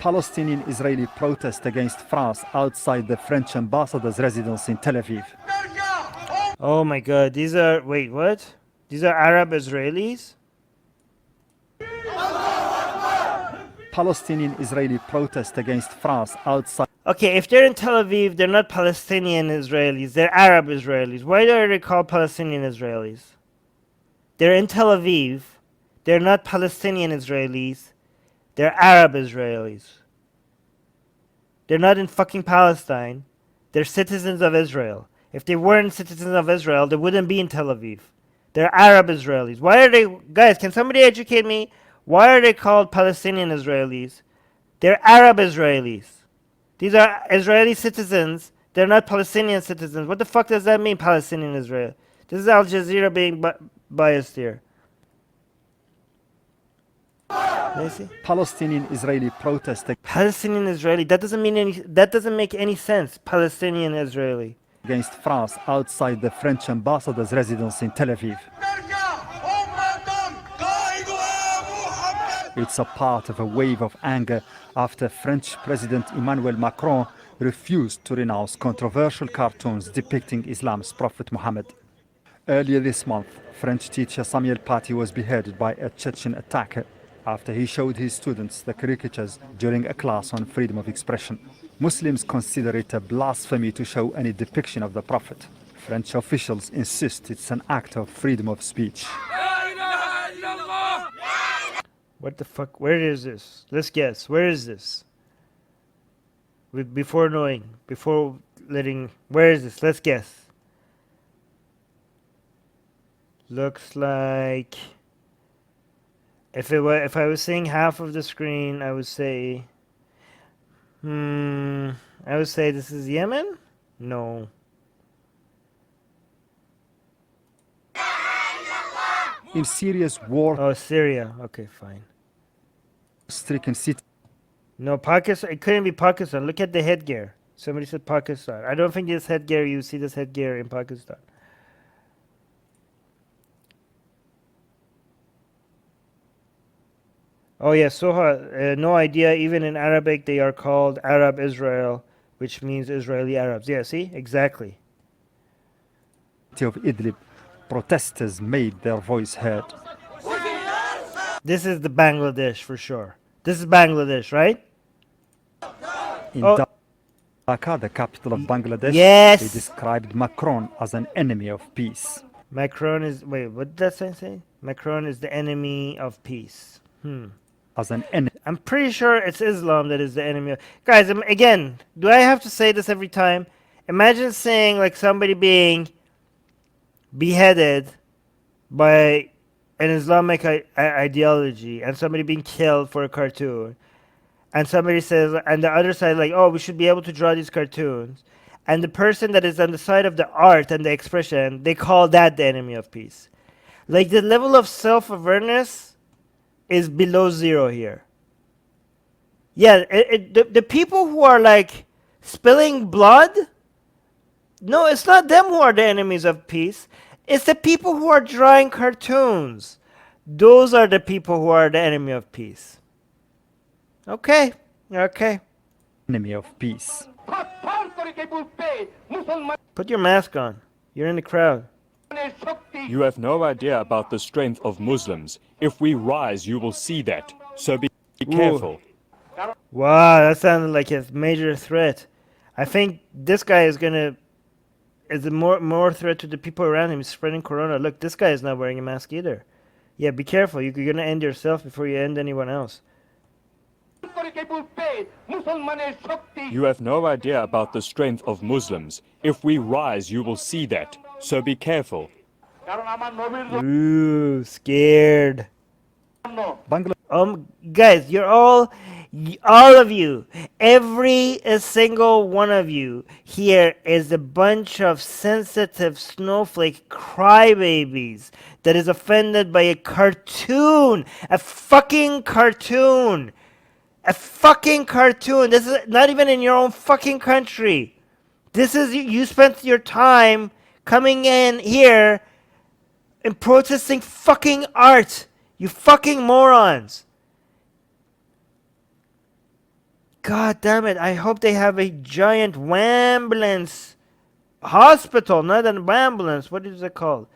Palestinian-Israeli protest against France outside the French ambassador's residence in Tel Aviv. Oh my god, these are, wait, what? These are Arab Israelis? Palestinian-Israeli protest against France outside. Okay, if they're in Tel Aviv, they're not Palestinian Israelis, they're Arab Israelis. Why are they called Palestinian Israelis? They're in Tel Aviv, they're not Palestinian Israelis, they're Arab Israelis. They're not in fucking Palestine, they're citizens of Israel. If they weren't citizens of Israel, they wouldn't be in Tel Aviv. They're Arab Israelis. Why are they, guys, can somebody educate me? Why are they called Palestinian Israelis? They're Arab Israelis. These are Israeli citizens. They're not Palestinian citizens. What the fuck does that mean, Palestinian Israel? This is Al Jazeera being biased here. Palestinian-Israeli protest. Palestinian Israeli. That doesn't mean any. That doesn't make any sense. Palestinian Israeli. Against France outside the French ambassador's residence in Tel Aviv. It's a part of a wave of anger after French President Emmanuel Macron refused to renounce controversial cartoons depicting Islam's Prophet Muhammad. Earlier this month, French teacher Samuel Paty was beheaded by a Chechen attacker after he showed his students the caricatures during a class on freedom of expression. Muslims consider it a blasphemy to show any depiction of the Prophet. French officials insist it's an act of freedom of speech. What the fuck? Where is this? Let's guess. Where is this? Before knowing, before letting, where is this? Let's guess. Looks like, if I was seeing half of the screen, I would say, I would say this is Yemen? No. In Syria's war. Oh, Syria. Okay, fine. Stricken city. No, Pakistan. It couldn't be Pakistan. Look at the headgear. Somebody said Pakistan. I don't think this headgear, you see this headgear in Pakistan. Oh yeah, Soha, no idea. Even in Arabic, they are called Arab Israel, which means Israeli Arabs. Yeah, see? Exactly. Of Idlib, protesters made their voice heard. This is the Bangladesh for sure. This is Bangladesh, right? In Dhaka, the capital of Bangladesh, yes, they described Macron as an enemy of peace. Macron is, wait, what did that say? Macron is the enemy of peace. As an enemy. I'm pretty sure it's Islam that is the enemy of... Guys, again, do I have to say this every time? Imagine saying like somebody being beheaded by an Islamic ideology and somebody being killed for a cartoon, and somebody says, and the other side like, oh, we should be able to draw these cartoons, and the person that is on the side of the art and the expression, they call that the enemy of peace. Like, the level of self-awareness is below zero here. Yeah, the people who are like spilling blood, no, it's not them who are the enemies of peace. It's the people who are drawing cartoons. Those are the people who are the enemy of peace. Okay, okay. Enemy of peace. Put your mask on. You're in the crowd. You have no idea about the strength of Muslims. If we rise, you will see that. So be careful. Wow, that sounded like a major threat. I think this guy is gonna... is a more threat to the people around him. He's spreading corona. Look, this guy is not wearing a mask either. Yeah, be careful. You're gonna end yourself before you end anyone else. You have no idea about the strength of Muslims. If we rise, you will see that. So be careful. Ooh, scared. Guys, you're all of you, every single one of you here is a bunch of sensitive snowflake crybabies that is offended by a cartoon, a fucking cartoon. A fucking cartoon. This is not even in your own fucking country. This is, you spent your time coming in here and protesting fucking art. You fucking morons. God damn it! I hope they have a giant ambulance hospital, not an ambulance. What is it called?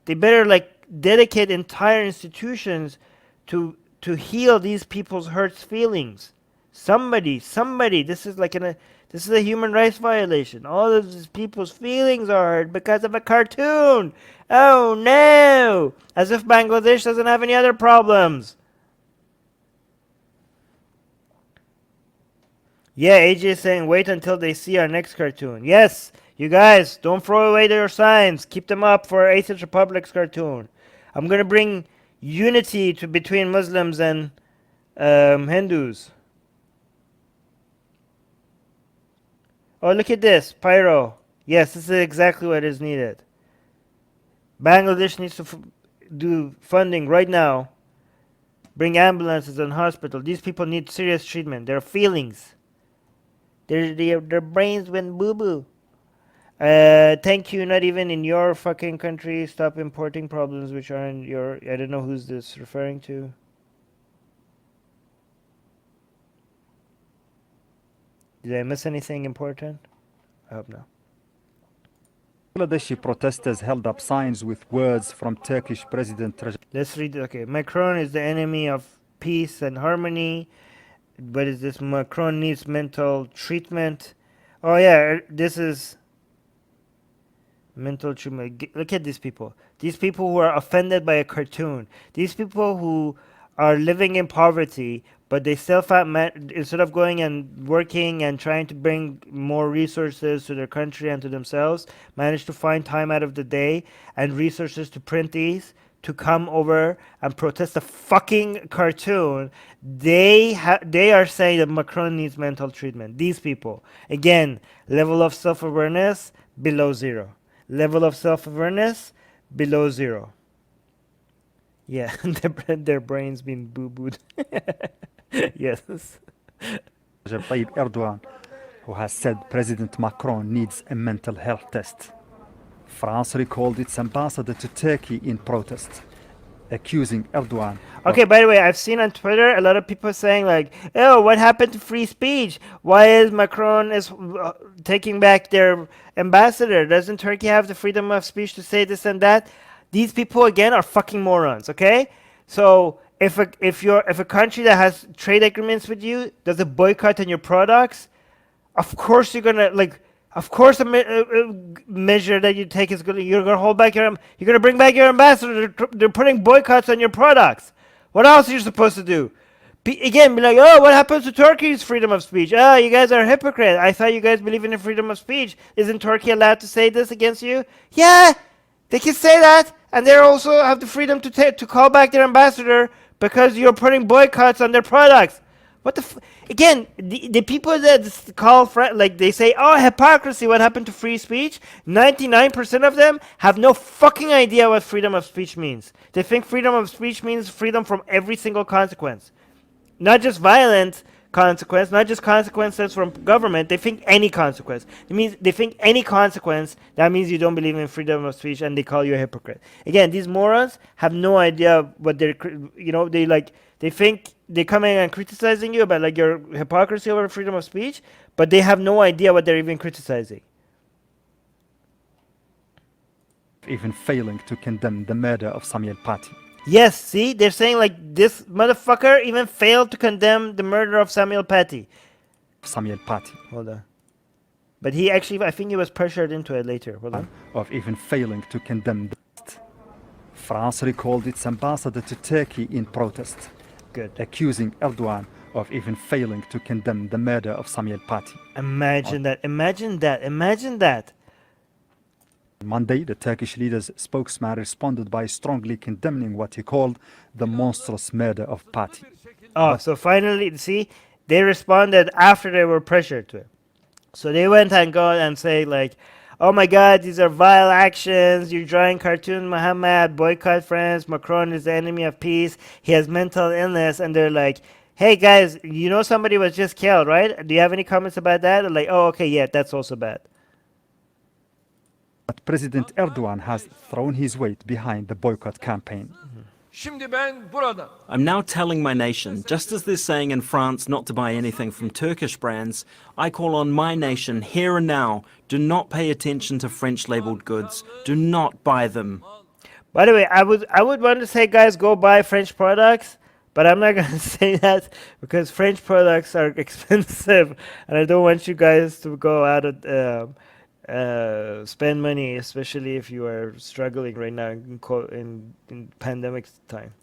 They better like dedicate entire institutions to heal these people's hurt feelings. Somebody. This is like this is a human rights violation. All of these people's feelings are hurt because of a cartoon. Oh no! As if Bangladesh doesn't have any other problems. Yeah, AJ is saying wait until they see our next cartoon. Yes, you guys, don't throw away your signs. Keep them up for Atheist Republic's cartoon. I'm gonna bring unity to between Muslims and Hindus. Oh, look at this, Pyro. Yes, this is exactly what is needed. Bangladesh needs to do funding right now. Bring ambulances and hospitals. These people need serious treatment. Their feelings. Their brains went boo-boo. Thank you, not even in your fucking country. Stop importing problems which aren't your... I don't know who's this referring to. Did I miss anything important? I hope not. Bangladeshi protesters held up signs with words from Turkish President Recep. Let's read it. Okay, Macron is the enemy of peace and harmony. What is this? Macron needs mental treatment. Oh yeah, this is mental treatment. Look at these people. These people who are offended by a cartoon. These people who are living in poverty, but they still instead of going and working and trying to bring more resources to their country and to themselves, manage to find time out of the day and resources to print these, to come over and protest a fucking cartoon. They are saying that Macron needs mental treatment. These people, again, level of self-awareness below zero. Level of self-awareness below zero. Yeah, their brains being boo-booed. Yes. Recep Tayyip Erdogan, who has said President Macron needs a mental health test. France recalled its ambassador to Turkey in protest, accusing Erdogan. Okay, by the way, I've seen on Twitter a lot of people saying like, "Oh, what happened to free speech? Why is Macron taking back their ambassador? Doesn't Turkey have the freedom of speech to say this and that?" These people again are fucking morons. Okay, so if a country that has trade agreements with you does a boycott on your products, of course you're gonna like. Of course, a measure that you take is going. You're gonna hold back your. You're gonna bring back your ambassador. They're putting boycotts on your products. What else are you supposed to do? Be like, oh, what happens to Turkey's freedom of speech? Oh, you guys are hypocrites. I thought you guys believe in the freedom of speech. Isn't Turkey allowed to say this against you? Yeah, they can say that, and they also have the freedom to call back their ambassador because you're putting boycotts on their products. What the again, the people that call like they say, oh, hypocrisy, what happened to free speech? 99% of them have no fucking idea what freedom of speech means. They think freedom of speech means freedom from every single consequence. Not just violent consequence, not just consequences from government. They think any consequence. It means they think any consequence, that means you don't believe in freedom of speech and they call you a hypocrite. Again, these morons have no idea what they're, they think they're coming and criticizing you about like your hypocrisy over freedom of speech, but they have no idea what they're even criticizing. Even failing to condemn the murder of Samuel Paty. Yes, see, they're saying like this motherfucker even failed to condemn the murder of Samuel Paty. Samuel Paty. Hold on. But he actually, I think he was pressured into it later. Hold on. Of even failing to condemn France recalled its ambassador to Turkey in protest. Good. Accusing Erdogan of even failing to condemn the murder of Samuel Paty. Imagine that. Imagine that. Imagine that. On Monday, the Turkish leader's spokesman responded by strongly condemning what he called the monstrous murder of Paty. Oh, so finally, see, they responded after they were pressured to it. So they went and go and say like, oh my God, these are vile actions. You're drawing cartoon Muhammad, boycott France. Macron is the enemy of peace. He has mental illness. And they're like, hey guys, you know somebody was just killed, right? Do you have any comments about that? They're like, oh, okay, yeah, that's also bad. But President Erdogan has thrown his weight behind the boycott campaign, Şimdi ben burada I'm now telling my nation, just as they're saying in France not to buy anything from Turkish brands, I call on my nation here and now, do not pay attention to French labeled goods. Do not buy them. By the way, I would want to say, guys, go buy French products, but I'm not gonna say that because French products are expensive, and I don't want you guys to go out and spend money, especially if you are struggling right now in pandemic time.